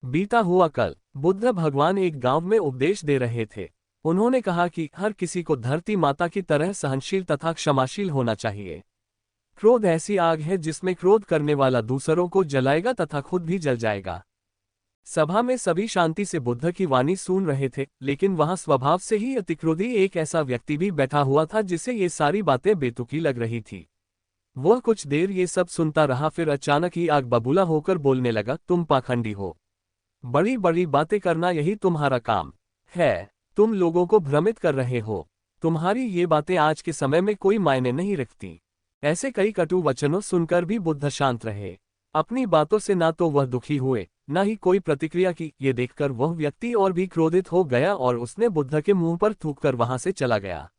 बीता हुआ कल बुद्ध भगवान एक गांव में उपदेश दे रहे थे। उन्होंने कहा कि हर किसी को धरती माता की तरह सहनशील तथा क्षमाशील होना चाहिए। क्रोध ऐसी आग है जिसमें क्रोध करने वाला दूसरों को जलाएगा तथा खुद भी जल जाएगा। सभा में सभी शांति से बुद्ध की वाणी सुन रहे थे, लेकिन वहां स्वभाव से ही अतिक्रोधी एक ऐसा व्यक्ति भी बैठा हुआ था जिसे ये सारी बातें बेतुकी लग रही थी। वह कुछ देर ये सब सुनता रहा, फिर अचानक ही आग बबूला होकर बोलने लगा, तुम पाखंडी हो। बड़ी बड़ी बातें करना यही तुम्हारा काम है। तुम लोगों को भ्रमित कर रहे हो। तुम्हारी ये बातें आज के समय में कोई मायने नहीं रखती। ऐसे कई कटु वचनों सुनकर भी बुद्ध शांत रहे। अपनी बातों से ना तो वह दुखी हुए, न ही कोई प्रतिक्रिया की। ये देखकर वह व्यक्ति और भी क्रोधित हो गया और उसने बुद्ध के मुंह पर थूककर वहां से चला गया।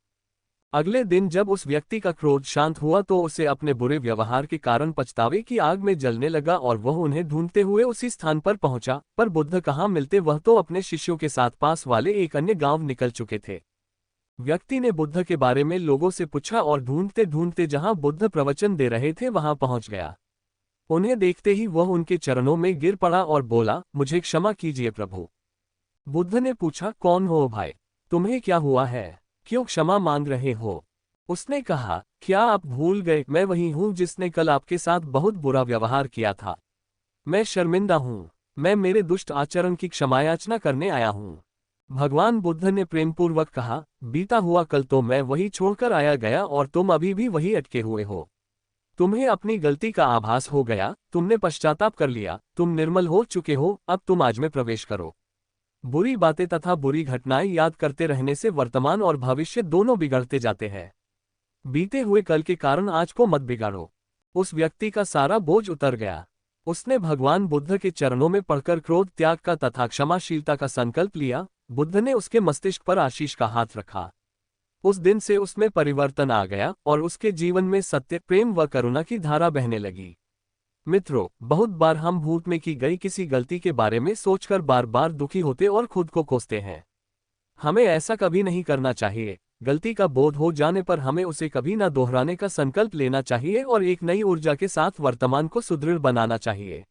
अगले दिन जब उस व्यक्ति का क्रोध शांत हुआ तो उसे अपने बुरे व्यवहार के कारण पछतावे की आग में जलने लगा और वह उन्हें ढूंढते हुए उसी स्थान पर पहुंचा। पर बुद्ध कहाँ मिलते, वह तो अपने शिष्यों के साथ पास वाले एक अन्य गांव निकल चुके थे। व्यक्ति ने बुद्ध के बारे में लोगों से पूछा और ढूंढते ढूंढते जहां बुद्ध प्रवचन दे रहे थे वहां पहुंच गया। उन्हें देखते ही वह उनके चरणों में गिर पड़ा और बोला, मुझे क्षमा कीजिए प्रभु। बुद्ध ने पूछा, कौन हो भाई? तुम्हें क्या हुआ है? क्यों क्षमा मांग रहे हो? उसने कहा, क्या आप भूल गए, मैं वही हूं जिसने कल आपके साथ बहुत बुरा व्यवहार किया था। मैं शर्मिंदा हूं। मैं मेरे दुष्ट आचरण की क्षमायाचना करने आया हूं। भगवान बुद्ध ने प्रेमपूर्वक कहा, बीता हुआ कल तो मैं वही छोड़कर आया गया और तुम अभी भी वही अटके हुए हो। तुम्हें अपनी गलती का आभास हो गया, तुमने पश्चाताप कर लिया, तुम निर्मल हो चुके हो, अब तुम आज में प्रवेश करो। बुरी बातें तथा बुरी घटनाएं याद करते रहने से वर्तमान और भविष्य दोनों बिगड़ते जाते हैं। बीते हुए कल के कारण आज को मत बिगाड़ो। उस व्यक्ति का सारा बोझ उतर गया। उसने भगवान बुद्ध के चरणों में पड़कर क्रोध त्याग का तथा क्षमाशीलता का संकल्प लिया। बुद्ध ने उसके मस्तिष्क पर आशीष का हाथ रखा। उस दिन से उसमें परिवर्तन आ गया और उसके जीवन में सत्य, प्रेम व करुणा की धारा बहने लगी। मित्रों, बहुत बार हम भूत में की गई किसी गलती के बारे में सोचकर बार बार दुखी होते और खुद को कोसते हैं। हमें ऐसा कभी नहीं करना चाहिए। गलती का बोध हो जाने पर हमें उसे कभी न दोहराने का संकल्प लेना चाहिए और एक नई ऊर्जा के साथ वर्तमान को सुदृढ़ बनाना चाहिए।